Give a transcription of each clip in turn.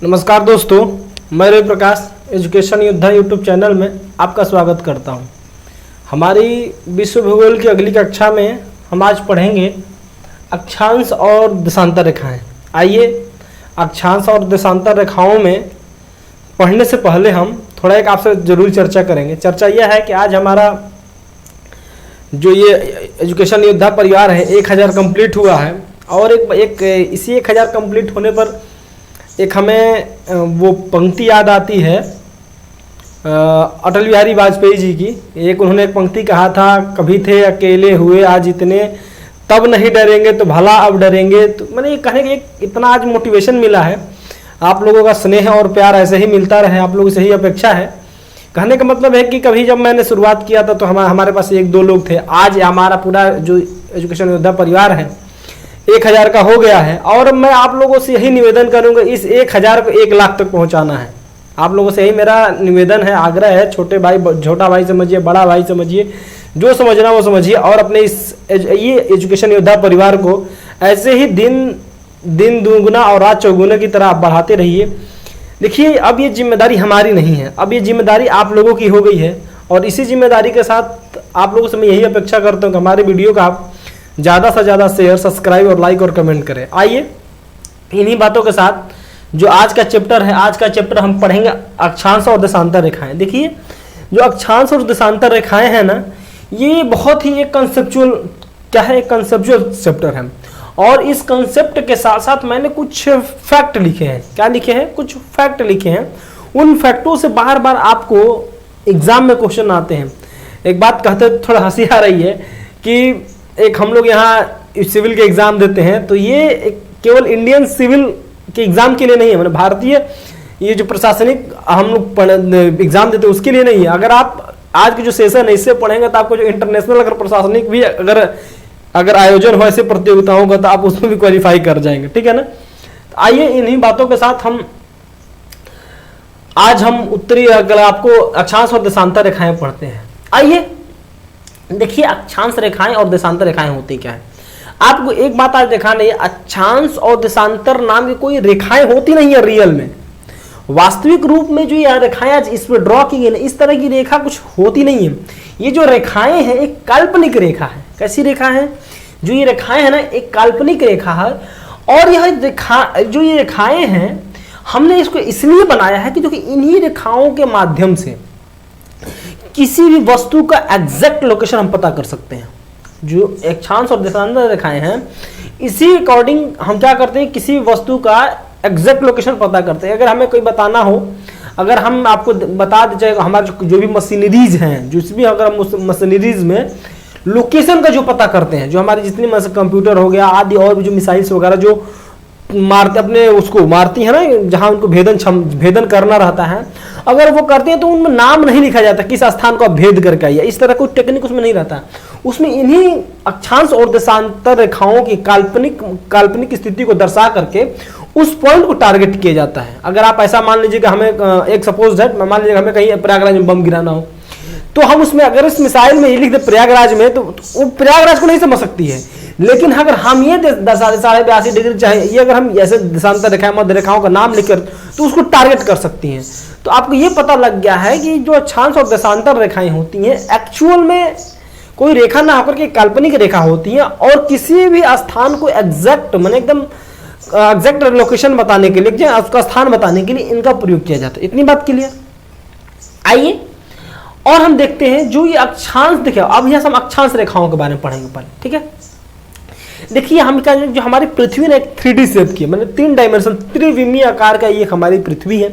नमस्कार दोस्तों, मैं रवि प्रकाश एजुकेशन योद्धा यूट्यूब चैनल में आपका स्वागत करता हूं। हमारी विश्व भूगोल की अगली कक्षा में हम आज पढ़ेंगे अक्षांश और देशांतर रेखाएं। आइए अक्षांश और देशांतर रेखाओं में पढ़ने से पहले हम थोड़ा एक आपसे जरूर चर्चा करेंगे। चर्चा यह है कि आज हमारा जो ये एजुकेशन योद्धा परिवार है 1000 कंप्लीट हुआ है और इसी 1000 कंप्लीट होने पर एक हमें वो पंक्ति याद आती है अटल बिहारी वाजपेयी जी की। उन्होंने एक पंक्ति कहा था, कभी थे अकेले हुए आज इतने, तब नहीं डरेंगे तो भला अब डरेंगे। तो मैंने ये कहने के इतना आज मोटिवेशन मिला है। आप लोगों का स्नेह और प्यार ऐसे ही मिलता रहे, आप लोगों से ही अपेक्षा है। कहने का मतलब है कि कभी जब मैंने शुरुआत किया था तो हमारे पास 1-2 लोग थे। आज हमारा पूरा जो एजुकेशन योद्धा परिवार है 1000 का हो गया है और मैं आप लोगों से यही निवेदन करूंगा, इस 1000 को 1 लाख तक पहुंचाना है। आप लोगों से यही मेरा निवेदन है, आग्रह है। छोटा भाई समझिए, बड़ा भाई समझिए, जो समझना वो समझिए और अपने ये एजुकेशन योद्धा परिवार को ऐसे ही दिन दुगुना और रात चौगुना की तरह आप बढ़ाते रहिए। देखिए, अब ये जिम्मेदारी हमारी नहीं है, अब ये जिम्मेदारी आप लोगों की हो गई है और इसी जिम्मेदारी के साथ आप लोगों से मैं यही अपेक्षा करता हूँ कि हमारे वीडियो का आप ज़्यादा से ज़्यादा शेयर, सब्सक्राइब और लाइक और कमेंट करें। आइए इन्हीं बातों के साथ जो आज का चैप्टर है, आज का चैप्टर हम पढ़ेंगे अक्षांश और देशांतर रेखाएं। देखिए, जो अक्षांश और देशांतर रेखाएं हैं ना, ये बहुत ही एक कंसेप्चुअल चैप्टर है और इस कंसेप्ट के साथ साथ मैंने कुछ फैक्ट लिखे हैं। क्या लिखे हैं? कुछ फैक्ट लिखे हैं। उन फैक्टों से बार बार आपको एग्जाम में क्वेश्चन आते हैं। एक बात कहते थोड़ा हंसी आ रही है कि एक हम लोग यहाँ सिविल के एग्जाम देते हैं, तो ये केवल इंडियन सिविल के एग्जाम के लिए नहीं है, मतलब भारतीय ये जो प्रशासनिक हम लोग एग्जाम देते हैं उसके लिए नहीं है। अगर आप आज के जो सेशन है इससे पढ़ेंगे तो आपको जो इंटरनेशनल अगर प्रशासनिक भी अगर आयोजन हो ऐसे प्रतियोगिताओं का तो आप उसमें भी क्वालिफाई कर जाएंगे, ठीक है ना। तो आइए इन्हीं बातों के साथ आज हम उत्तरी अगर आपको अक्षांश और देशांतर रेखाएं पढ़ते हैं। आइए देखिए, अक्षांश रेखाएं और देशांतर रेखाएं होती क्या है। आपको एक बात आज दिखाना है, अक्षांश और देशांतर नाम की कोई रेखाएं होती नहीं है रियल में। वास्तविक रूप में जो ये रेखाएं आज इसमें ड्रॉ की गई ना, इस तरह की रेखा कुछ होती नहीं है। ये जो रेखाएं हैं एक काल्पनिक रेखा है। कैसी रेखा है? जो ये रेखाएं है ना, एक काल्पनिक रेखा है और जो ये रेखाएं हैं हमने इसको इसलिए बनाया है कि जो कि इन्हीं रेखाओं के माध्यम से किसी भी वस्तु का एग्जैक्ट लोकेशन हम पता कर सकते हैं। जो अक्षांश और देशांतर रेखाएं हैं इसी अकॉर्डिंग हम क्या करते हैं, किसी भी वस्तु का एग्जैक्ट लोकेशन पता करते हैं। अगर हमें कोई बताना हो, अगर हम आपको बता दें हमारे जो भी मशीनरीज हैं, जिस भी अगर हम मशीनरीज में लोकेशन का जो पता करते हैं, जो हमारे जितनी कंप्यूटर हो गया आदि और भी जो मिसाइल्स वगैरह जो मारती है ना, जहां उनको भेदन करना रहता है, अगर वो करते हैं तो उनमें नाम नहीं लिखा जाता किस स्थान को भेद करके आइए, इस तरह कोई टेक्निक उसमें नहीं रहता। उसमें इन्हीं अक्षांश और देशांतर रेखाओं की काल्पनिक स्थिति को दर्शा करके उस पॉइंट को टारगेट किया जाता है। अगर आप ऐसा मान लीजिए कि हमें एक सपोज दैट मान लीजिए हमें कहीं प्रयागराज में बम गिराना हो, तो हम उसमें अगर इस मिसाइल में ये लिख दे प्रयागराज में, तो वो प्रयागराज को नहीं समझ सकती है। लेकिन अगर हम ये 82.5 डिग्री चाहे ये अगर हम ऐसे देशांतर रेखाएं मध्य रेखाओं का नाम लिखकर तो उसको टारगेट कर सकती हैं। तो आपको ये पता लग गया है कि जो अक्षांश और देशांतर रेखाएं होती हैं एक्चुअल में कोई रेखा ना होकर के काल्पनिक रेखा होती है और किसी भी स्थान को एग्जैक्ट माने एकदम एग्जैक्ट लोकेशन बताने के लिए, उसका स्थान बताने के लिए इनका प्रयोग किया जाता है। इतनी बात क्लियर। आइए और हम देखते हैं जो ये अक्षांश देखिए, अब यहां हम अक्षांश रेखाओं के बारे में पढ़ेंगे पहले, ठीक है। देखिए हम क्या, जो हमारी पृथ्वी ने एक 3D शेप की है, मतलब 3 डायमेंशन त्रिविमीय आकार का ये हमारी पृथ्वी है।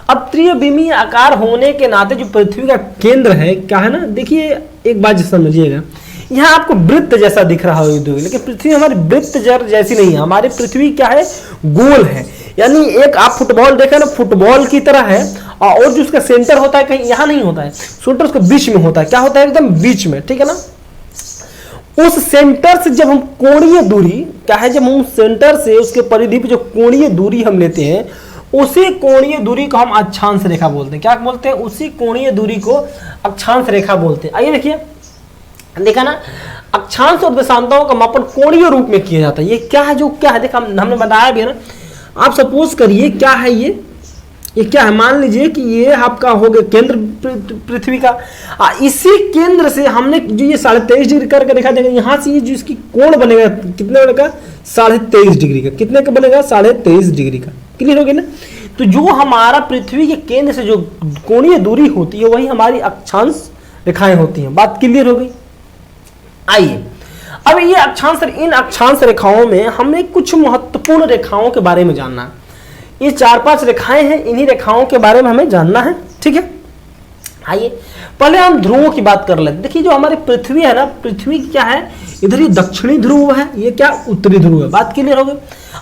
अब त्रिविमीय आकार होने के नाते जो पृथ्वी का केंद्र है क्या है ना, देखिए एक बात समझिएगा, यहाँ आपको वृत्त जैसा दिख रहा होगा, लेकिन पृथ्वी हमारी वृत्त जैसी नहीं है। हमारी पृथ्वी क्या है, गोल है। यानी एक आप फुटबॉल देखें ना, फुटबॉल की तरह है और जो उसका सेंटर होता है कहीं यहाँ नहीं होता है, सेंटर उसके बीच में होता है। क्या होता है? एकदम बीच में, ठीक है ना। उस सेंटर से जब हम कोणीय दूरी क्या है, जब हम सेंटर से उसके परिधि पे जो कोणीय दूरी हम लेते हैं, उसी कोणीय दूरी को हम अक्षांश रेखा बोलते हैं। क्या बोलते हैं? उसी कोणीय दूरी को अक्षांश रेखा बोलते हैं। आइए देखिए, देखा ना, अक्षांश और देशांतरों का मापन कोणीय रूप में किया जाता है। ये क्या है? जो क्या है देखा हमने बताया भी है ना, आप सपोज करिए क्या है ये क्या है, मान लीजिए कि ये आपका हो गया केंद्र पृथ्वी का। इसी केंद्र से हमने जो ये 23.5 डिग्री करके देखा जाएगा, यहाँ से ये जो इसकी कोण बनेगा कितने बनेगा 23.5 डिग्री का, कितने का बनेगा 23.5 डिग्री का। क्लियर हो गया ना। तो जो हमारा पृथ्वी के केंद्र से जो कोणीय दूरी होती है वही हमारी अक्षांश रेखाएं होती हैं। बात क्लियर हो गई। आइए अब ये इन अक्षांश रेखाओं में हमें कुछ महत्वपूर्ण रेखाओं के बारे में जानना है। ये 4-5 रेखाएं हैं, इन्हीं रेखाओं के बारे में हमें जानना है। ठीक है, आइए पहले हम ध्रुवों की बात कर लेते। देखिए जो हमारी पृथ्वी है ना, पृथ्वी क्या है, इधर ये दक्षिणी ध्रुव है, ये क्या उत्तरी ध्रुव है। बात क्लियर हो गई।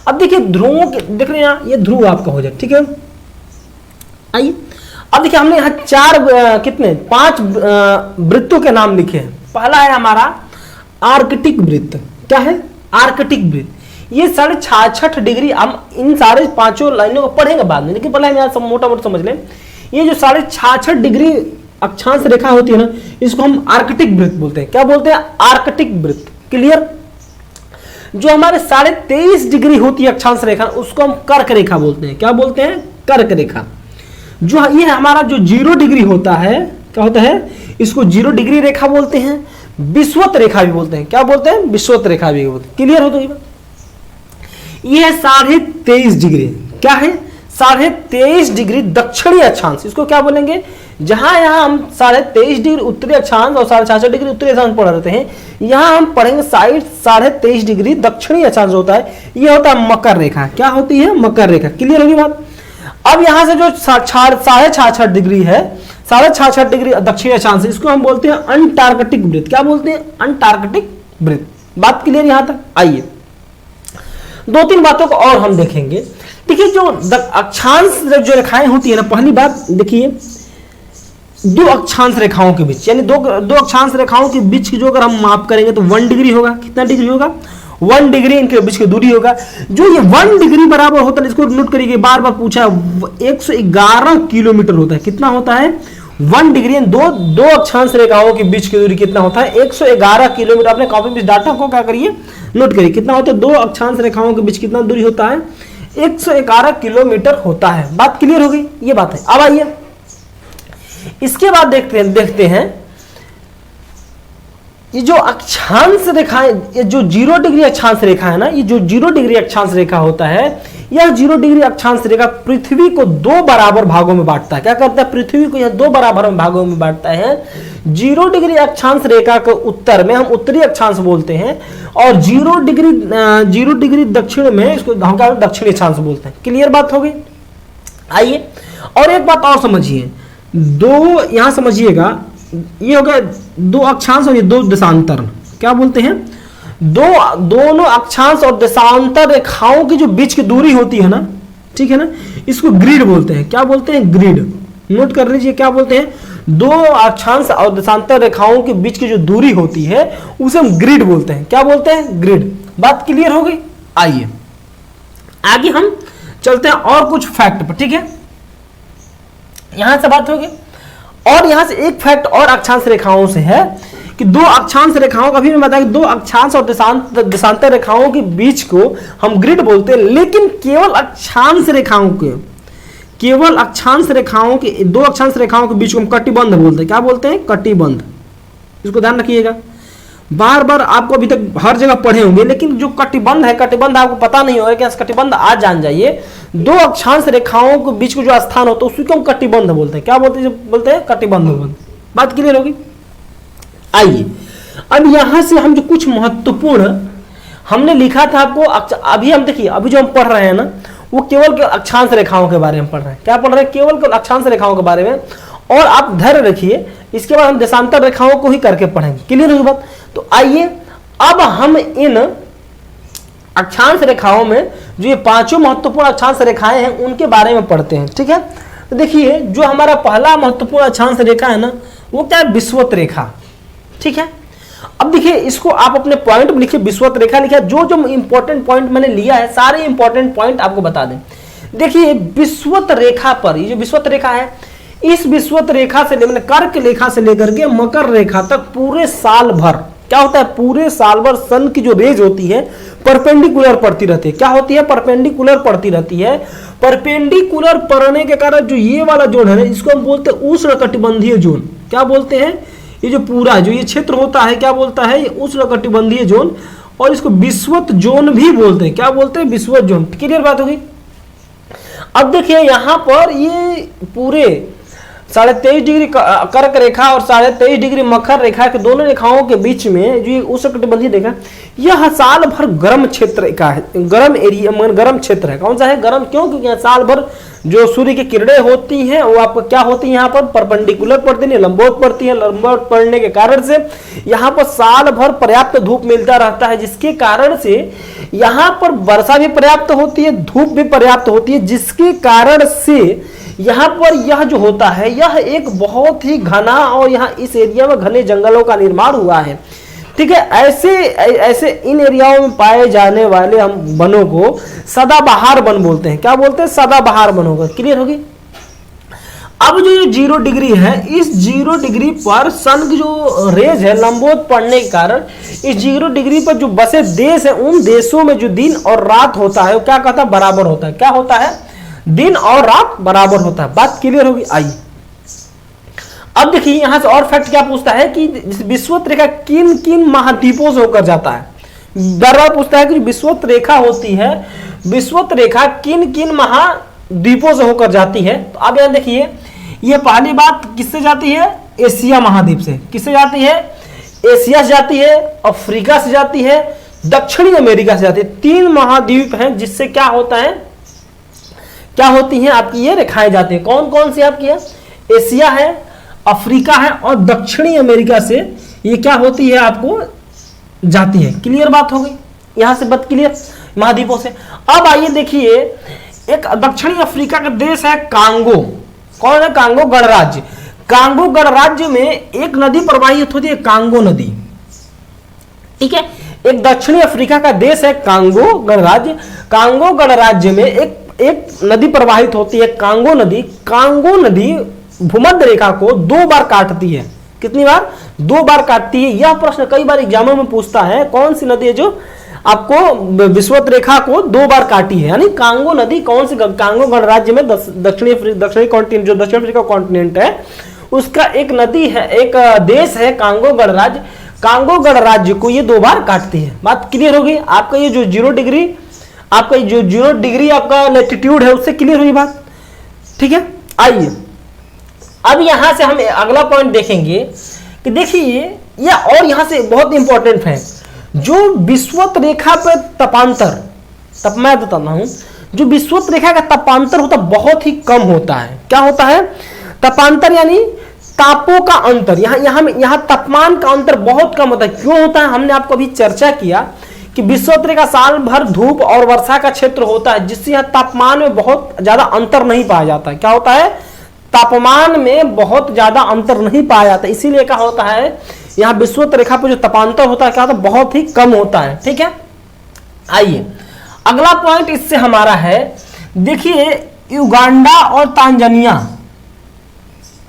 अब देखिए ध्रुवों के देख रहे हैं यहाँ, ये ध्रुव आपका हो जाए। ठीक है, आइए अब देखिए हमने यहाँ 5 वृत्तों के नाम लिखे हैं। पहला है हमारा आर्कटिक वृत्त। क्या है, आर्कटिक वृत्त। ये 66.5 डिग्री, हम इन सारे 5 लाइनों को पढ़ेंगे बाद में, लेकिन पहले हम यहाँ मोटा मोटा समझ लें। ये जो 66.5 डिग्री अक्षांश रेखा होती है ना, इसको हम आर्कटिक वृत्त बोलते हैं। क्या बोलते हैं, आर्कटिक वृत्त। क्लियर। जो हमारे 23.5 डिग्री होती है अक्षांश रेखा, उसको हम कर्क रेखा बोलते हैं। क्या बोलते हैं, कर्क रेखा। जो ये हमारा जो 0 डिग्री होता है, क्या होता है, इसको 0 डिग्री रेखा बोलते हैं, विषुवत रेखा भी बोलते हैं। क्या बोलते हैं, विषुवत रेखा भी बोलते हैं। क्लियर हो तो ये है 23.5 डिग्री। क्या है, 23.5 डिग्री दक्षिणी अक्षांश, इसको क्या बोलेंगे, जहां यहां हम 23.5 डिग्री उत्तरी अक्षांश और 66 डिग्री उत्तरी अक्षांश पढ़ रहे हैं, यहां हम पढ़ेंगे साइड 23.5 डिग्री दक्षिणी अक्षांश होता है, यह होता है मकर रेखा। क्या होती है, मकर रेखा। क्लियर होगी बात। अब यहां से जो 66.5 डिग्री है, 66.5 डिग्री दक्षिणी अक्षांश, इसको हम बोलते हैं अंटार्कटिक वृत्त। क्या बोलते हैं, अंटार्कटिक वृत्त। बात क्लियर यहां तक। आइए 2-3 बातों को और हम देखेंगे। देखिए जो अक्षांश जो रेखाएं होती है ना, पहली बात देखिए 2 अक्षांश रेखाओं के बीच, यानी दो अक्षांश रेखाओं के बीच की जो अगर हम माप करेंगे तो 1 डिग्री होगा। कितना डिग्री होगा, 1 डिग्री इनके बीच की दूरी होगा। जो ये 1 डिग्री बराबर होता है, इसको नोट करिए, बार बार पूछा है, 111 किलोमीटर होता है। कितना होता है, 1 डिग्री। दो अक्षांश रेखाओं के बीच की दूरी कितना होता है, 111 किलोमीटर। अपने कॉपी में डाटा को क्या करिए, नोट करिए, कितना होता है, 2 अक्षांश रेखाओं के बीच कितना दूरी होता है, 111 किलोमीटर होता है। बात क्लियर हो गई, ये बात है। अब आइए इसके बाद देखते हैं ये जो अक्षांश रेखाएं, ये जो 0 डिग्री अक्षांश रेखा है ना, ये जो 0 डिग्री अक्षांश रेखा होता है, यह 0 डिग्री अक्षांश रेखा पृथ्वी को 2 बराबर भागों में बांटता है। क्या करता है, पृथ्वी को यह 2 बराबर भागों में बांटता है। 0 डिग्री अक्षांश रेखा के उत्तर में हम उत्तरी अक्षांश बोलते हैं, और 0 डिग्री दक्षिण में इसको हम क्या दक्षिणी अक्षांश बोलते हैं। क्लियर बात हो गई। आइए और एक बात और समझिए, 2 यहां समझिएगा, ये हो गया 2 अक्षांश और ये 2 देशांतर। क्या बोलते हैं, दोनों अक्षांश और देशांतर रेखाओं की जो बीच की दूरी होती है ना, ठीक है ना, इसको ग्रिड बोलते हैं। क्या बोलते हैं, ग्रिड। नोट कर लीजिए, क्या बोलते हैं, 2 अक्षांश और देशांतर रेखाओं के बीच की जो दूरी होती है उसे हम ग्रिड बोलते हैं। क्या बोलते हैं, ग्रिड। बात क्लियर हो गई। आइए आगे हम चलते हैं और कुछ फैक्ट पर। ठीक है, यहां से बात होगी, और यहां से एक फैक्ट और अक्षांश रेखाओं से है कि 2 अक्षांश रेखाओं का भी मैं बताया कि 2 अक्षांश और देशांतर रेखाओं के बीच को हम ग्रिड बोलते हैं, लेकिन केवल अक्षांश रेखाओं के 2 अक्षांश रेखाओं के बीच को हम कटिबंध बोलते हैं। क्या बोलते हैं, कटिबंध। इसको ध्यान रखिएगा, बार बार आपको अभी तक हर जगह पढ़े होंगे, लेकिन जो कटिबंध है, कटिबंध आपको पता नहीं होगा कि कटिबंध आज जान जाइए। 2 अक्षांश रेखाओं के बीच को जो स्थान होता है उसको हम कटिबंध बोलते हैं। क्या बोलते हैं, कटिबंध। बात क्लियर होगी। आइए अब यहां से हम जो कुछ महत्वपूर्ण हमने लिखा था आपको, अभी हम देखिए, अभी जो हम पढ़ रहे हैं ना, वो केवल अक्षांश रेखाओं के बारे में पढ़ रहे हैं। क्या पढ़ रहे हैं, केवल अक्षांश रेखाओं के बारे में। और आप धैर्य रखिए, इसके बाद हम देशांतर रेखाओं को ही करके पढ़ेंगे। क्लियर होगी बात। तो आइए अब हम इन अक्षांश रेखाओं में जो ये 5 महत्वपूर्ण अक्षांश रेखाएं हैं उनके बारे में पढ़ते हैं। ठीक है, तो देखिए जो हमारा पहला महत्वपूर्ण अक्षांश रेखा है ना, वो क्या है, विषुवत रेखा। ठीक है, अब देखिए इसको आप अपने पॉइंट में लिखिए, विषुवत रेखा लिखिए। जो इंपॉर्टेंट पॉइंट मैंने लिया है, सारे इंपॉर्टेंट पॉइंट आपको बता दें। देखिए विषुवत रेखा पर, ये जो विषुवत रेखा है, इस विषुवत रेखा से मैंने कर्क रेखा से लेकर के मकर रेखा तक पूरे साल भर क्या होता है, पूरे साल भर सन की जो रेज होती है परपेंडिकुलर पड़ती रहती है। क्या होती है, परपेंडिकुलर पड़ती रहती है। परपेंडिकुलर पड़ने के कारण जो ये वाला जोन है ना, इसको हम बोलते हैं उष्णकटिबंधीय जोन। क्या बोलते हैं, ये जो पूरा जो ये क्षेत्र होता है क्या बोलता है, ये उष्णकटिबंधीय जोन, और इसको विषुवत जोन भी बोलते हैं। क्या बोलते हैं, विषुवत जोन। क्लियर बात होगी। अब देखिए यहां पर ये पूरे 23.5 डिग्री कर्क रेखा और 23.5 डिग्री मकर रेखा के दोनों रेखाओं के बीच में जो उष्णकटिबंधीय रेखा, यह साल भर गर्म क्षेत्र का है, गर्म एरिया, गर्म क्षेत्र है। कौन सा है, गर्म। क्यों, क्योंकि यहाँ साल भर जो सूर्य की किरणें होती हैं वो आपको क्या होती है, यहाँ पर परपेंडिकुलर पड़ती है, लंबवत पड़ती है। लंबवत पड़ने के कारण से यहाँ पर साल भर पर्याप्त धूप मिलता रहता है, जिसके कारण से यहाँ पर वर्षा भी पर्याप्त होती है, धूप भी पर्याप्त होती है, जिसके कारण से यहाँ पर यह जो होता है यह एक बहुत ही घना, और यहाँ इस एरिया में घने जंगलों का निर्माण हुआ है। ठीक है, ऐसे इन एरियाओं में पाए जाने वाले हम वनों को सदाबहार वन बोलते हैं। क्या बोलते हैं, सदाबहार वन होगा। क्लियर होगी। अब जो ये 0 डिग्री है, इस 0 डिग्री पर सन की जो रेज है लंबवत पड़ने के कारण इस 0 डिग्री पर जो बसे देश है, उन देशों में जो दिन और रात होता है वो क्या कहता है, बराबर होता है। क्या होता है, दिन और रात बराबर होता है। बात क्लियर होगी। आइए अब देखिए यहां से और फैक्ट क्या पूछता है कि विषुवत रेखा किन किन महाद्वीपों से होकर जाता है। बार बार पूछता है कि विषुवत रेखा होती है, विषुवत रेखा किन किन महाद्वीपों से होकर जाती है। तो अब यहां देखिए, ये पहली बात किससे जाती है, एशिया महाद्वीप से। किससे जाती है, एशिया से जाती है, अफ्रीका से जाती है, दक्षिणी अमेरिका से जाती है। 3 महाद्वीप हैं जिससे क्या होता है, क्या होती हैं आपकी ये रेखाएं जाती है। कौन कौन सी आपकी है, एशिया है, अफ्रीका है, और दक्षिणी अमेरिका से ये क्या होती है, आपको जाती है। क्लियर बात हो गई। यहां से बात क्लियर महाद्वीपों से। अब आइए देखिए, एक दक्षिणी अफ्रीका का देश है कांगो। कौन है, कांगो गणराज्य। कांगो गणराज्य में एक नदी प्रवाहित होती है, कांगो नदी। ठीक है, एक दक्षिणी अफ्रीका का देश है कांगो गणराज्य। कांगो गणराज्य में एक नदी प्रवाहित होती है, कांगो नदी। कांगो नदी भूमध्य रेखा को 2 बार काटती है। कितनी बार, 2 बार काटती है। यह प्रश्न कई बार एग्जामों में पूछता है, कौन सी नदी है जो आपको विषुवत रेखा को 2 बार काटी है। यानी कांगो नदी कौन सी, कांगो गणराज्य में दक्षिणी कॉन्टिनेंट, जो दक्षिण अफ्रीका कॉन्टिनेंट है उसका एक नदी है, एक देश है कांगो गणराज्य। कांगो गणराज्य को ये 2 बार काटती है। बात क्लियर होगी। आपका ये जो 0 डिग्री, आपका जो 0 डिग्री आपका लैटिट्यूड है उससे क्लियर हुई बात। ठीक है, आइए अब यहां से हम अगला पॉइंट देखेंगे कि देखिए ये, और यहां से बहुत इंपॉर्टेंट है, जो विषुवत रेखा पर तपांतर, तब मैं बताता हूं, जो विषुवत रेखा का तपांतर होता है बहुत ही कम होता है। क्या होता है, तपांतर यानी तापों का अंतर। यहां तापमान का अंतर बहुत कम होता है। क्यों होता है, हमने आपको अभी चर्चा किया कि विषुवत रेखा साल भर धूप और वर्षा का क्षेत्र होता है, जिससे यहां तापमान में बहुत ज्यादा अंतर नहीं पाया जाता है। क्या होता है, तापमान में बहुत ज्यादा अंतर नहीं पाया जाता, इसीलिए क्या होता है, यहां विषुवत रेखा पर जो तापांतर होता है क्या होता है, बहुत ही कम होता है। ठीक है, आइए अगला पॉइंट इससे हमारा है, देखिए युगांडा और तांजानिया।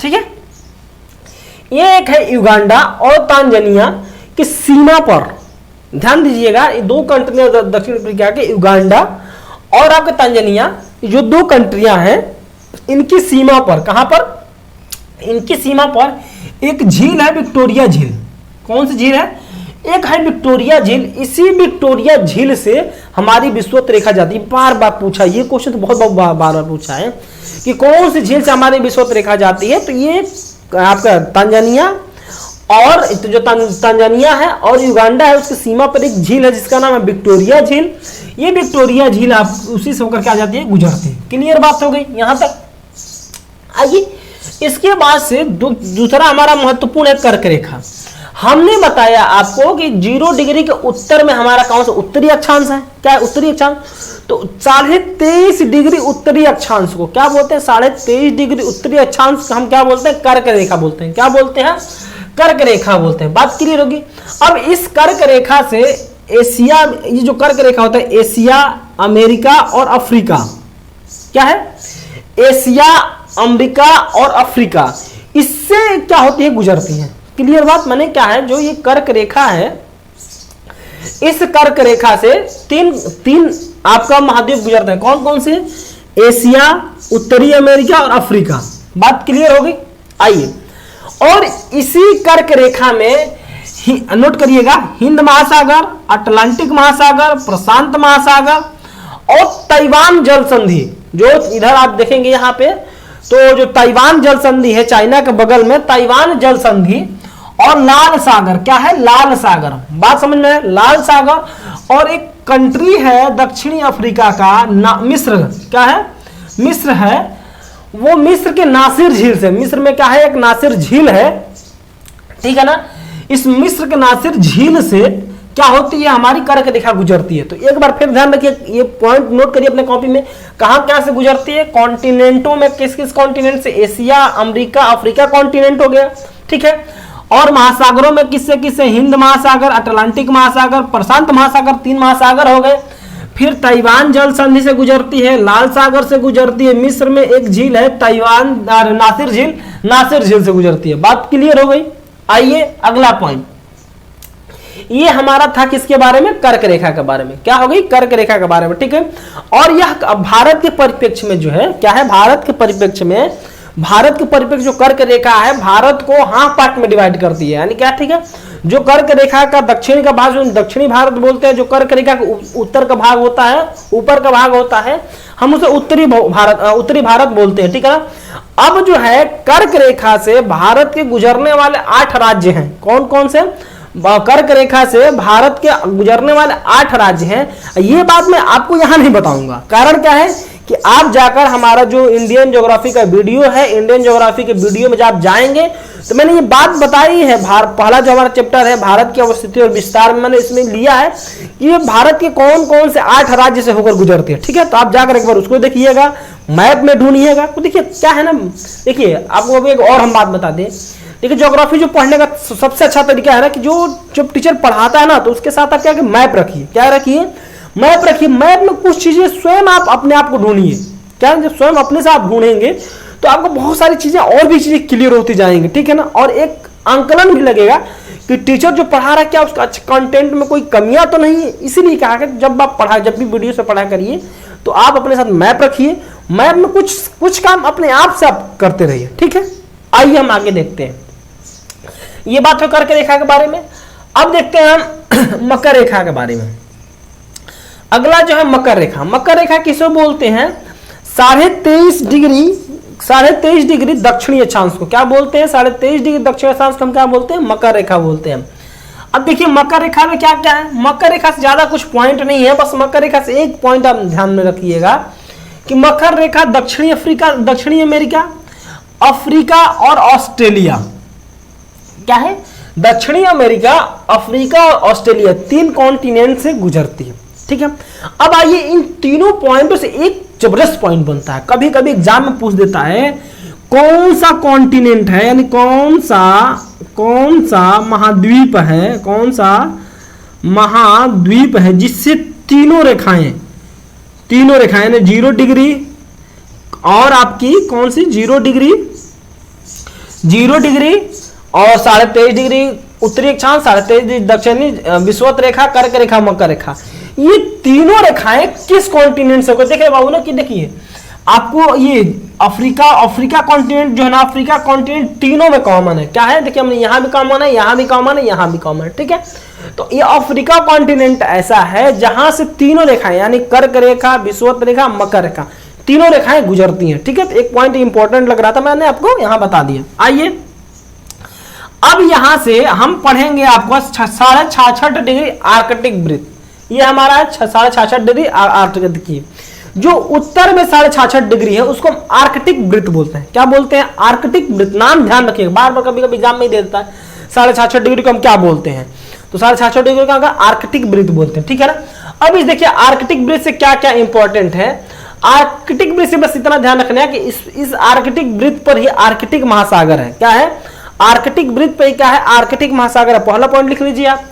ठीक है, ये एक है युगांडा और तांजानिया की सीमा पर, ध्यान दीजिएगा, ये 2 कंट्रियां दक्षिण अफ्रीका के, युगांडा और आपके तांजानिया, जो 2 कंट्रियां हैं, इनकी सीमा पर, कहां पर, इनकी सीमा पर एक झील है, विक्टोरिया झील। कौन सी झील है, एक है विक्टोरिया झील। इसी विक्टोरिया झील से हमारी विषुवत रेखा जाती है। बार बार पूछा ये क्वेश्चन, तो बहुत बार बार पूछा है कि कौन सी झील से हमारी विषुवत रेखा जाती है। तो ये आपका तांजानिया, और जो तांजानिया है और युगांडा है, उसकी सीमा पर एक झील है जिसका नाम है विक्टोरिया झील। ये विक्टोरिया झील आप उसी से होकर क्या जाती है, गुजरती है। क्लियर बात हो गई यहां तक। आइए इसके बाद से दूसरा हमारा महत्वपूर्ण है कर्क रेखा। हमने बताया आपको कि 0 डिग्री के उत्तर में हमारा कौन सा उत्तरी अक्षांश है, क्या है उत्तरी अक्षांश, तो 23.5 डिग्री उत्तरी अक्षांश को क्या बोलते हैं, 23.5 डिग्री उत्तरी अक्षांश हम क्या बोलते हैं, कर्क रेखा बोलते हैं। क्या बोलते हैं, कर्क रेखा बोलते हैं। बात क्लियर होगी। अब इस कर्क रेखा से एशिया, ये जो कर्क रेखा होता है, एशिया, अमेरिका और अफ्रीका, क्या है, एशिया, अमेरिका और अफ्रीका, इससे क्या होती है, गुजरती है। क्लियर बात? मैंने क्या है, जो ये कर्क रेखा है, इस कर्क रेखा से तीन आपका महाद्वीप गुजरते हैं। कौन कौन से? एशिया, उत्तरी अमेरिका और अफ्रीका। बात क्लियर हो गई? आइए, और इसी कर्क रेखा में नोट करिएगा, हिंद महासागर, अटलांटिक महासागर, प्रशांत महासागर और ताइवान जल संधि। जो इधर आप देखेंगे यहाँ पे, तो जो ताइवान जल संधि है, चाइना के बगल में ताइवान जल संधि, और लाल सागर, क्या है? लाल सागर। बात समझ में? लाल सागर। और एक कंट्री है दक्षिणी अफ्रीका का, मिस्र। क्या है? मिस्र है। वो मिस्र के नासिर झील से, मिस्र में क्या है? एक नासिर झील है, ठीक है ना। इस मिस्र के नासिर झील से क्या होती है? हमारी कर्क रेखा गुजरती है। तो एक बार फिर ध्यान रखिए, ये पॉइंट नोट करिए अपने कॉपी में, कहां क्या से गुजरती है? कॉन्टिनेंटों में। किस किस कॉन्टिनेंट से? एशिया, अमेरिका, अफ्रीका कॉन्टिनेंट हो गया, ठीक है। और महासागरों में किससे किससे? हिंद महासागर, अटलांटिक महासागर, प्रशांत महासागर, 3 महासागर हो गए। फिर ताइवान जल संधि से गुजरती है, लाल सागर से गुजरती है, मिस्र में एक झील है ताइवान नासिर झील, नासिर झील से गुजरती है। बात क्लियर हो गई? आइए अगला पॉइंट, ये हमारा था किसके बारे में? कर्क रेखा के बारे में। क्या हो गई? कर्क रेखा के बारे में, ठीक है। और यह भारत के परिप्रेक्ष्य में जो है, क्या है? भारत के परिप्रेक्ष्य में, भारत के परिप्रेक्ष्य जो कर्क रेखा है, भारत को हाफ पार्ट में डिवाइड करती है। यानी क्या? ठीक है, जो कर्क रेखा का दक्षिण का भाग, जो दक्षिणी भारत बोलते हैं, जो कर्क रेखा का उत्तर का भाग होता है, ऊपर का भाग होता है, हम उसे उत्तरी भारत बोलते हैं, ठीक है ना। अब जो है कर्क रेखा से भारत के गुजरने वाले 8 राज्य हैं। कौन कौन से? कर्क रेखा से भारत के गुजरने वाले 8 राज्य हैं। ये बात मैं आपको यहां नहीं बताऊंगा। कारण क्या है कि आप जाकर हमारा जो इंडियन ज्योग्राफी का वीडियो है, इंडियन ज्योग्राफी के वीडियो में जब आप जाएंगे तो मैंने ये बात बताई है। पहला जो हमारा चैप्टर है भारत की अवस्थिति और विस्तार में, मैंने इसमें लिया है कि ये भारत के कौन कौन से 8 राज्य से होकर गुजरते हैं, ठीक है। तो आप जाकर एक बार उसको देखिएगा, मैप में ढूंढिएगा। तो देखिए क्या है ना, देखिए आपको अभी एक और हम बात बता दें। देखिए ज्योग्राफी जो पढ़ने का सबसे अच्छा तरीका है ना कि जो टीचर पढ़ाता है ना, तो उसके साथ आप क्या मैप रखिए। क्या रखिए? मैप रखिए। मैप में कुछ चीजें स्वयं आप अपने आप को ढूंढिए। क्या? जब स्वयं अपने से आप ढूंढेंगे तो आपको बहुत सारी चीजें और भी चीजें क्लियर होती जाएंगी, ठीक है ना। और एक आंकलन भी लगेगा कि टीचर जो पढ़ा रहा है क्या उसका कंटेंट में कोई कमियां तो नहीं है। इसीलिए कहा कि जब भी वीडियो से पढ़ा करिए तो आप अपने साथ मैप रखिए। मैप में कुछ काम अपने आप से आप करते रहिए, ठीक है। आइए हम आगे देखते हैं। ये बात हो कर्क रेखा के बारे में। अब देखते हैं हम मकर रेखा के बारे में। अगला जो है मकर रेखा। मकर रेखा किसे बोलते हैं? 23.5 डिग्री दक्षिणी अक्षांश को क्या बोलते हैं? 23.5 डिग्री दक्षिणी अक्षांश को हम क्या बोलते हैं? मकर रेखा बोलते हैं। अब देखिए मकर रेखा में क्या क्या है। मकर रेखा से ज्यादा कुछ पॉइंट नहीं है, बस मकर रेखा से एक पॉइंट आप ध्यान में रखिएगा कि मकर रेखा दक्षिणी अफ्रीका, दक्षिणी अमेरिका, अफ्रीका और ऑस्ट्रेलिया, क्या है? दक्षिणी अमेरिका, अफ्रीका और ऑस्ट्रेलिया 3 कॉन्टिनेंट से गुजरती है, ठीक है। अब आइए इन तीनों पॉइंटों से एक जबरदस्त पॉइंट बनता है। कभी कभी एग्जाम में पूछ देता है कौन सा कॉन्टिनेंट है, यानी कौन सा महाद्वीप है, कौन सा महाद्वीप है जिससे तीनों रेखाएं यानी 0 डिग्री और आपकी कौन सी 0 डिग्री और 23.5 डिग्री उत्तरी अक्षांश, 23.5 डिग्री दक्षिणी, विषुवत रेखा, कर्क रेखा, मकर रेखा, ये तीनों रेखाएं किस कॉन्टिनेंट से होकर? देखिए बाबू ना कि देखिए आपको ये अफ्रीका कॉन्टिनेंट जो है ना, अफ्रीका कॉन्टिनेंट तीनों में कॉमन है। क्या है? देखिए हमने यहां भी कॉमन है, यहां भी कॉमन है, यहां भी कॉमन है, ठीक है। तो ये अफ्रीका कॉन्टिनेंट ऐसा है जहां से तीनों रेखाएं यानी कर्क रेखा, विषुवत रेखा, मकर रेखा तीनों रेखाएं गुजरती हैं, ठीक है। तो एक पॉइंट इंपॉर्टेंट लग रहा था, मैंने आपको यहां बता दिया। आइए अब यहां से हम पढ़ेंगे आपको 66.5 डिग्री आर्कटिक वृत्त। ये हमारा 66.5 डिग्री आर्कटिक की, जो उत्तर में 66.5 डिग्री है उसको हम आर्कटिक वृत्त बोलते हैं। क्या बोलते हैं? आर्कटिक वृत्त। नाम ध्यान रखिएगा, बार बार कभी कभी एग्जाम में ही दे देता है 66.5 डिग्री को हम क्या बोलते हैं, तो 66.5 डिग्री का आर्कटिक वृत्त बोलते हैं, ठीक है ना। अब इस देखिए आर्कटिक वृत्त से क्या क्या इंपॉर्टेंट है। आर्कटिक वृत्त से बस इतना ध्यान रखना है कि इस आर्कटिक वृत्त पर ही आर्कटिक महासागर है। क्या है? आर्कटिक वृत्त पे क्या है? आर्कटिक महासागर है। पहला पॉइंट लिख लीजिए आप।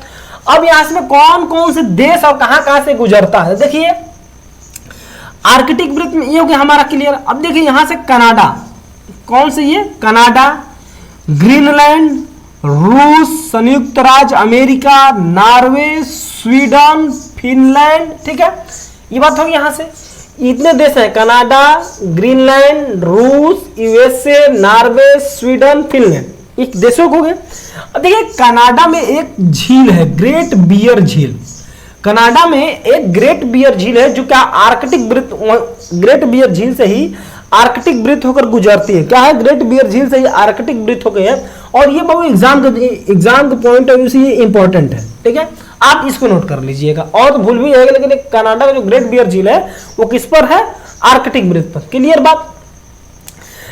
अब यहां से कौन कौन से देश और कहां से गुजरता है, देखिए आर्कटिक वृत्त में ये हो गया हमारा क्लियर। अब देखिए यहां से कनाडा, कौन से? ये कनाडा, ग्रीनलैंड, रूस, संयुक्त राज्य अमेरिका, नॉर्वे, स्वीडन, फिनलैंड, ठीक है, ये बात होगी। यहां से इतने देश हैं, कनाडा, ग्रीनलैंड, रूस, यूएसए, नॉर्वे, स्वीडन, फिनलैंड, एक देशों को हो गए। अब देखिए कनाडा में एक झील है, ग्रेट बियर झील। कनाडा में एक ग्रेट बियर झील है जो क्या आर्कटिक वृत्त, ग्रेट बियर झील से ही आर्कटिक वृत्त होकर गुजरती है। क्या है? ग्रेट बियर झील से ही आर्कटिक वृत्त हो गए हैं। और ये बहुत एग्जाम के पॉइंट ऑफ व्यू से ये इंपॉर्टेंट है, ठीक है, आप इसको नोट कर लीजिएगा। और तो भूल भी जाएगा, लेकिन कनाडा का जो ग्रेट बियर झील है वो किस पर है? आर्कटिक वृत्त पर। क्लियर बात?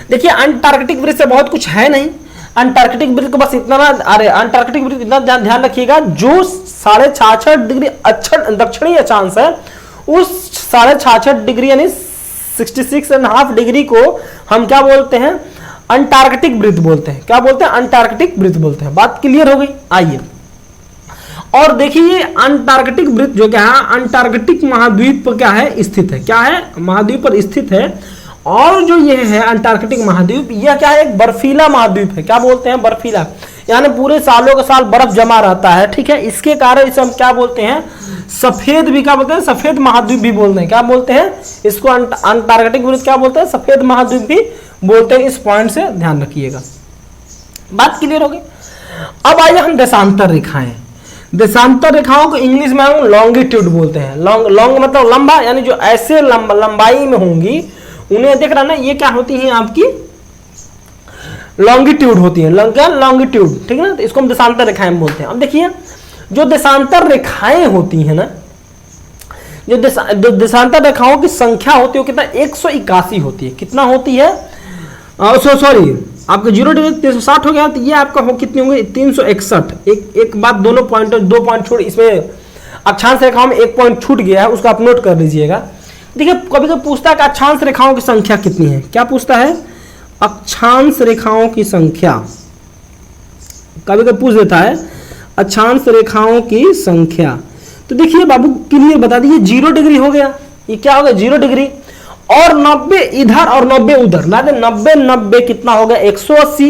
देखिए अंटार्कटिक वृत्त से बहुत कुछ है नहीं। अंटार्कटिक वृत्त को बस इतना ना, अरे अंटार्कटिक वृत्त इतना ध्यान रखिएगा, जो 66.5 डिग्री दक्षिणी अक्षांश है, उस 66.5 डिग्री यानी 66.5 डिग्री को हम क्या बोलते हैं? अंटार्कटिक वृत्त बोलते हैं। क्या बोलते हैं? अंटार्कटिक वृत्त बोलते हैं। बात क्लियर हो गई? आइए और देखिए अंटार्कटिक वृत्त जो क्या है, अंटार्कटिक महाद्वीप पर क्या है? स्थित है। क्या है? महाद्वीप पर स्थित है। और जो ये है अंटार्कटिक महाद्वीप, यह क्या है? एक बर्फीला महाद्वीप है। क्या बोलते हैं? बर्फीला, यानी पूरे सालों का साल बर्फ जमा रहता है, ठीक है। इसके कारण इसे हम क्या बोलते हैं? सफेद भी क्या बोलते हैं? सफेद महाद्वीप भी बोलते हैं। क्या बोलते हैं इसको? अंटार्कटिक वृत्त क्या बोलते हैं? सफेद महाद्वीप भी बोलते हैं। इस पॉइंट से ध्यान रखिएगा। बात क्लियर हो गई? अब आइए हम देशांतर रेखाएं। देशांतर रेखाओं को इंग्लिश में हम लॉन्गिट्यूड बोलते हैं। लॉन्ग मतलब लंबा, यानी जो ऐसे लंबाई में होंगी उन्हें देख रहा ना, ये क्या होती है? आपकी लॉन्गिट्यूड होती है। लॉन्गिट्यूड, ठीक है ना, तो इसको हम देशांतर रेखाएं बोलते हैं। अब देखिए जो देशांतर रेखाएं होती है ना, जो देशांतर रेखाओं की संख्या होती है वो कितना? 181 होती है। कितना होती है? सॉरी, आपका 0 डिग्री 360 हो गया, तो ये आपका हो कितनी होंगे? 361। एक बात, दो पॉइंट छोड़, इसमें अक्षांश रेखाओं में एक पॉइंट छूट गया है, उसको आप नोट कर लीजिएगा। देखिए कभी कभी पूछता है कि अक्षांश रेखाओं की संख्या कितनी है। क्या पूछता है? अक्षांश रेखाओं की संख्या कभी कभी पूछ देता है, अक्षांश रेखाओं की संख्या। तो देखिए बाबू क्लियर बता दीजिए, 0 डिग्री हो गया, ये क्या हो गया? 0 डिग्री, और 90 इधर और 90 उधर, ना 90 कितना हो गया? 180,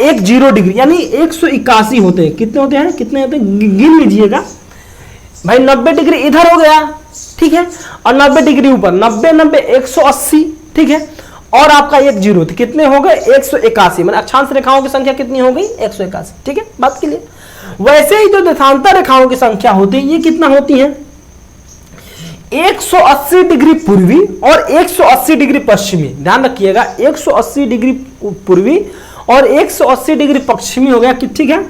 एक 0 डिग्री यानी 181 होते हैं। कितने होते हैं? कितने होते हैं? गिन लीजिएगा भाई। 90 डिग्री इधर हो गया, ठीक है, और 90 डिग्री ऊपर, 90 180, ठीक है, और आपका एक 0, तो कितने हो गए? 181। मतलब अक्षांश रेखाओं की संख्या कितनी हो गई? 181, ठीक है, बात के लिए। वैसे ही जो देशांतर रेखाओं की संख्या होती है, ये कितना होती है? 180 डिग्री पूर्वी और 180 डिग्री पश्चिमी। ध्यान रखिएगा, 180 डिग्री पूर्वी और 180 डिग्री पश्चिमी हो गया, ठीक है,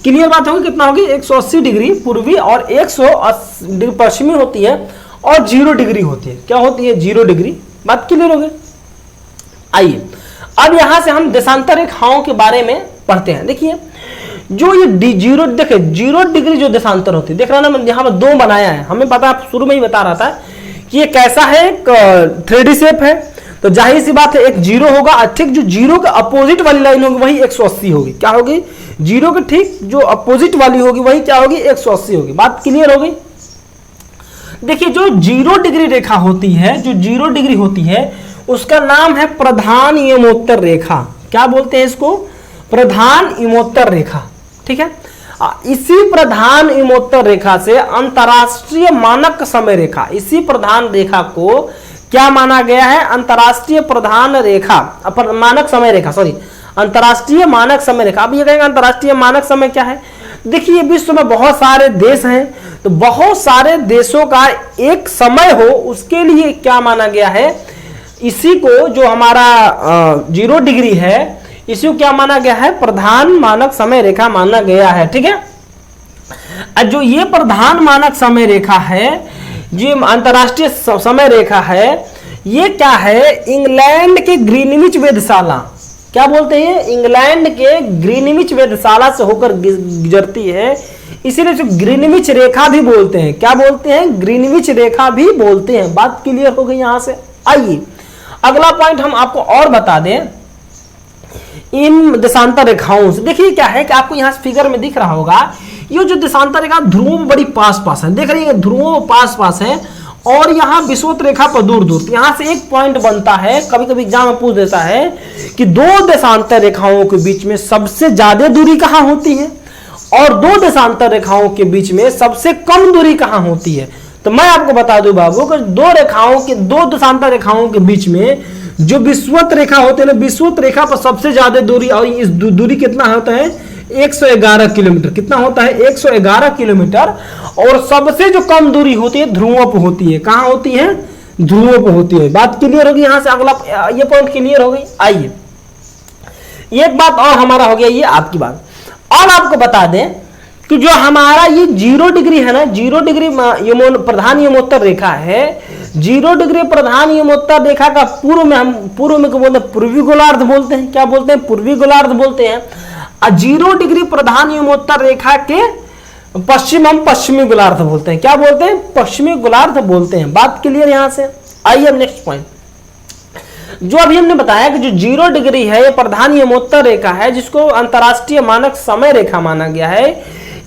क्लियर बात होगी? कितना होगी? 180 डिग्री पूर्वी और 180 डिग्री पश्चिमी होती है, और 0 डिग्री होती है। क्या होती है? 0 डिग्री। बात क्लियर हो गई? आइए अब यहां से हम देशांतर रेखाओं के बारे में पढ़ते हैं। देखिए जो ये 0 डिग्री जो देशांतर होती है, देख रहा ना, यहां पर 2 बनाया है, हमें पता है, शुरू में ही बता रहा था कि ये कैसा है? एक 3D शेप है, तो जाहिर सी बात है एक 0 होगा, ठीक, जो 0 के अपोजिट वाली लाइन होगी वही 180 होगी। क्या होगी? 0 के ठीक जो अपोजिट वाली होगी वही क्या होगी? 180 होगी। बात क्लियर हो गई? देखिए जो 0 डिग्री रेखा होती है, जो 0 डिग्री होती है, उसका नाम है प्रधान यमोत्तर रेखा। क्या बोलते हैं इसको? प्रधान यमोत्तर रेखा, ठीक है। इसी प्रधान यमोत्तर रेखा से अंतरराष्ट्रीय मानक समय रेखा, इसी प्रधान रेखा को क्या माना गया है? अंतरराष्ट्रीय प्रधान रेखा, मानक समय रेखा, सॉरी, अंतरराष्ट्रीय मानक समय रेखा। अब ये कहेंगे अंतरराष्ट्रीय मानक समय क्या है? देखिए विश्व में बहुत सारे देश हैं, तो बहुत सारे देशों का एक समय हो, उसके लिए क्या माना गया है? इसी को जो हमारा 0 डिग्री है, इसी को क्या माना गया है? प्रधान मानक समय रेखा माना गया है, ठीक है। जो ये प्रधान मानक समय रेखा है, जो अंतरराष्ट्रीय समय रेखा है, ये क्या है? इंग्लैंड के ग्रीनविच वेधशाला, क्या बोलते हैं? इंग्लैंड के ग्रीनविच वेधशाला से होकर गुजरती है, इसीलिए जो ग्रीनविच रेखा भी बोलते हैं। क्या बोलते हैं? ग्रीनविच रेखा भी बोलते हैं। बात क्लियर हो गई यहां से? आइए अगला पॉइंट हम आपको और बता दें इन देशांतर रेखाओं से। देखिए क्या है कि आपको यहां से फिगर में दिख रहा होगा, ये जो देशांतर रेखा ध्रुवों में बड़ी पास पास है, देख रही है, ध्रुवों पास पास है, और यहाँ विषुवत रेखा पर दूर दूर, तो यहाँ से एक पॉइंट बनता है, कभी कभी एग्जाम में पूछ देता है कि दो देशांतर रेखाओं के बीच में सबसे ज्यादा दूरी कहाँ होती है और दो देशांतर रेखाओं के बीच में सबसे कम दूरी कहाँ होती है। तो मैं आपको बता दूं बाबू कि दो देशांतर रेखाओं के बीच में जो विषुवत रेखा होते हैं, विषुवत रेखा पर सबसे ज्यादा दूरी, और इस दूरी कितना होता है 111 किलोमीटर। कितना होता है 111 किलोमीटर। और सबसे जो कम दूरी होती है ध्रुवों पर होती है। कहां होती है? ध्रुवों पर होती है। बात क्लियर होगी? यहां से अगला ये पॉइंट क्लियर हो गई। आइए एक बात और हमारा हो गया, ये आपकी बात। और आपको बता दें कि जो हमारा ये 0 डिग्री है ना, 0 डिग्री प्रधान यमोत्तर रेखा है, 0 डिग्री प्रधान यमोत्तर रेखा का पूर्व में हम क्या बोलते हैं? पूर्वी गोलार्ध बोलते हैं। क्या बोलते हैं? पूर्वी गोलार्ध बोलते हैं। 0 डिग्री प्रधान यमोत्तर रेखा के पश्चिम हम पश्चिमी गोलार्ध बोलते हैं। क्या बोलते हैं? पश्चिमी गोलार्ध बोलते हैं। बात क्लियर यहां से? आइए अब नेक्स्ट पॉइंट, जो अभी हमने बताया कि जो 0 डिग्री है ये प्रधान यमोत्तर रेखा है, जिसको अंतरराष्ट्रीय मानक समय रेखा माना गया है।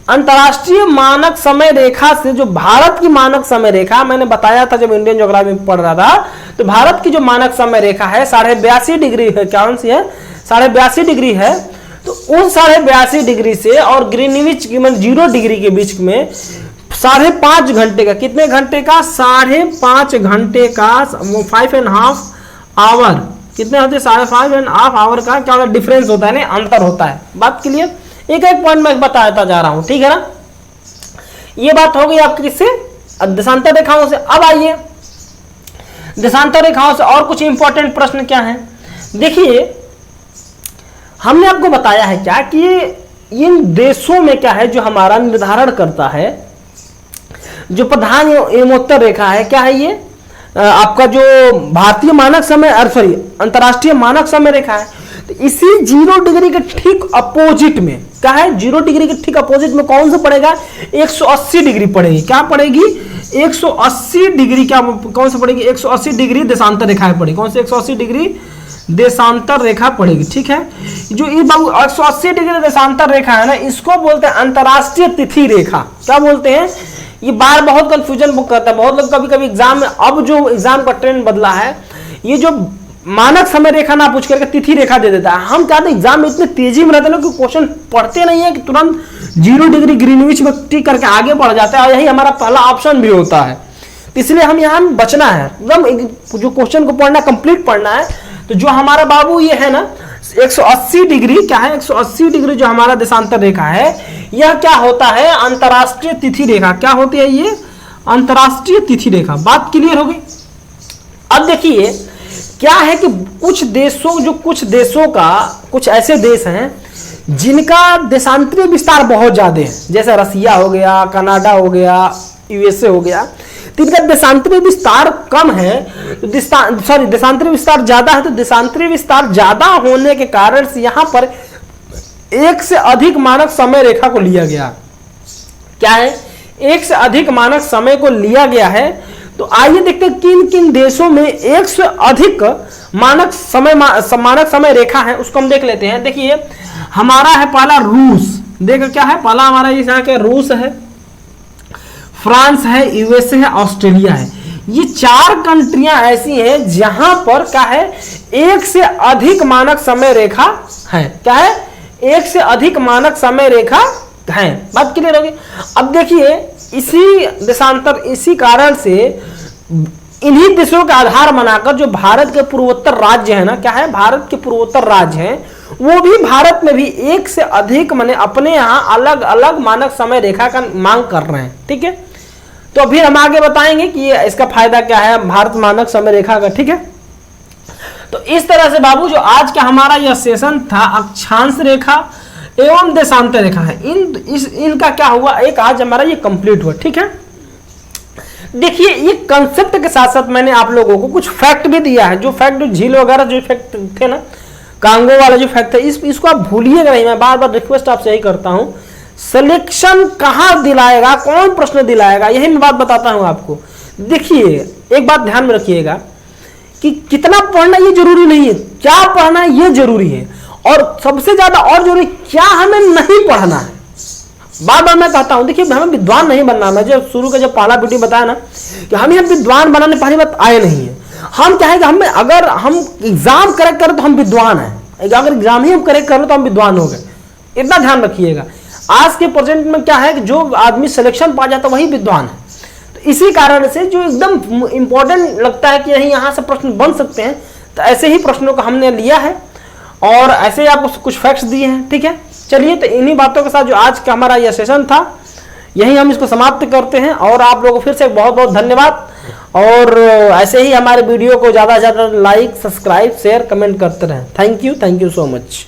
अंतरराष्ट्रीय मानक समय रेखा से जो भारत की मानक समय रेखा, मैंने बताया था जब इंडियन ज्योग्राफी में पढ़ रहा था, तो भारत की जो मानक समय रेखा है 82.5 डिग्री है। कौन सी है? 82.5 डिग्री है। तो उस 82.5 डिग्री से और ग्रीनविच की 0 डिग्री के बीच में 5.5 घंटे का, कितने घंटे का? 5.5 घंटे का, 5.5 आवर, कितने होते हैं? 5.5 आवर का क्या डिफरेंस होता है ना, अंतर होता है। बात क्लियर? एक एक पॉइंट मैं बताता जा रहा हूं, ठीक है ना। ये बात हो गई आपकी किससे? देशांतर रेखाओं से। अब आइए देशांतर रेखाओं से और कुछ इंपॉर्टेंट प्रश्न क्या है। देखिए हमने आपको बताया है क्या कि इन देशों में क्या है जो हमारा निर्धारण करता है, जो प्रधान यमोत्तर रेखा है, क्या है ये? आपका जो भारतीय मानक समय, सॉरी अंतरराष्ट्रीय मानक समय रेखा है। तो इसी 0 डिग्री के ठीक अपोजिट में क्या है? 0 डिग्री के ठीक अपोजिट में कौन सा पड़ेगा? 180 डिग्री पड़ेगी। क्या पड़ेगी? 180 डिग्री। क्या कौन सा पड़ेगी? 180 डिग्री देशांतर रेखा पड़ेगी। कौन सी? 180 डिग्री देशांतर रेखा पड़ेगी। ठीक है, जो ये बाबू 180 डिग्री देशांतर रेखा है ना, इसको बोलते हैं अंतरराष्ट्रीय तिथि रेखा। क्या बोलते हैं? ये बार बहुत कंफ्यूजन बुक करता है बहुत लोग कभी कभी एग्जाम में। अब जो एग्जाम का ट्रेंड बदला है, ये जो मानक समय रेखा ना पूछ करके तिथि रेखा दे देता है। हम क्या थे एग्जाम में इतने तेजी में रहते हैं कि क्वेश्चन पढ़ते नहीं है कि तुरंत 0 डिग्री ग्रीनविच में टिक करके आगे बढ़ जाता है, और यही हमारा पहला ऑप्शन भी होता है। तो इसलिए हम यहाँ बचना है, एकदम जो क्वेश्चन को पढ़ना कंप्लीट पढ़ना है। तो जो हमारा बाबू ये है ना 180 डिग्री, क्या है? 180 डिग्री जो हमारा देशांतर रेखा है, यह क्या होता है? अंतरराष्ट्रीय तिथि रेखा। क्या होती है ये? अंतरराष्ट्रीय तिथि रेखा। बात क्लियर हो गई? अब देखिए क्या है कि कुछ देशों का, कुछ ऐसे देश हैं जिनका देशांतरीय विस्तार बहुत ज्यादा है, जैसे रसिया हो गया, कनाडा हो गया, यूएसए हो गया। तो इनका देशांतरीय विस्तार कम है, तो देशांतरीय विस्तार ज्यादा है। तो देशांतरीय विस्तार ज्यादा होने के कारण से यहां पर एक से अधिक मानक समय रेखा को लिया गया। क्या है? एक से अधिक मानक समय को लिया गया है। तो आइए देखते हैं किन किन देशों में एक से अधिक मानक समय रेखा है, उसको हम देख लेते हैं। देखिए हमारा है पहला रूस। देखो क्या है पहला हमारा, यहाँ के रूस है, फ्रांस है, यूएसए है, ऑस्ट्रेलिया है। ये 4 कंट्रियां ऐसी हैं जहां पर क्या है? एक से अधिक मानक समय रेखा है। क्या है? एक से अधिक मानक समय रेखा है। बात क्लियर होगी? अब देखिए इसी कारण से इन्हीं देशों का आधार बनाकर जो भारत के पूर्वोत्तर राज्य है ना, क्या है? भारत के पूर्वोत्तर राज्य हैं, वो भी भारत में भी एक से अधिक माने अपने यहाँ अलग अलग मानक समय रेखा का मांग कर रहे हैं। ठीक है, तो अभी हम आगे बताएंगे कि इसका फायदा क्या है भारत मानक समय रेखा का। ठीक है, तो इस तरह से बाबू जो आज का हमारा यह सेशन था अक्षांश रेखा एवं देशांतर रेखा है, इनका क्या हुआ, एक आज हमारा ये कंप्लीट हुआ। ठीक है, देखिए ये कंसेप्ट के साथ साथ मैंने आप लोगों को कुछ फैक्ट भी दिया है। जो फैक्ट जो झील वगैरह जो फैक्ट थे ना, कांगो वाला जो फैक्ट है, इसको आप भूलिएगा नहीं। मैं बार बार रिक्वेस्ट आपसे यही करता हूं, सिलेक्शन कहां दिलाएगा, कौन प्रश्न दिलाएगा, यही मैं बात बताता हूं आपको। देखिए एक बात ध्यान में रखिएगा कि कितना पढ़ना ये जरूरी नहीं है, क्या पढ़ना है ये जरूरी है, और सबसे ज्यादा और जरूरी क्या हमें नहीं पढ़ना है। बार बार मैं कहता हूं, देखिए हमें विद्वान नहीं बनना। मैं जो शुरू का जब पहला वीडियो बताया ना कि हम विद्वान बनाने पहली बात आए नहीं है। हम क्या है कि हमें अगर हम एग्जाम करेक्ट करें तो हम विद्वान हैं, अगर एग्जाम ही हम करेक्ट करें तो हम विद्वान हो गए। इतना ध्यान रखिएगा। आज के प्रेजेंट में क्या है कि जो आदमी सिलेक्शन पा जाता है वही विद्वान है। तो इसी कारण से जो एकदम इंपॉर्टेंट लगता है कि यही यहाँ से प्रश्न बन सकते हैं, तो ऐसे ही प्रश्नों का हमने लिया है और ऐसे ही आपको कुछ फैक्ट्स दिए हैं। ठीक है, चलिए तो इन्हीं बातों के साथ जो आज का हमारा यह सेशन था यही हम इसको समाप्त करते हैं। और आप लोगों को फिर से बहुत बहुत धन्यवाद। और ऐसे ही हमारे वीडियो को ज़्यादा से ज़्यादा लाइक, सब्सक्राइब, शेयर, कमेंट करते रहें। Thank you so much.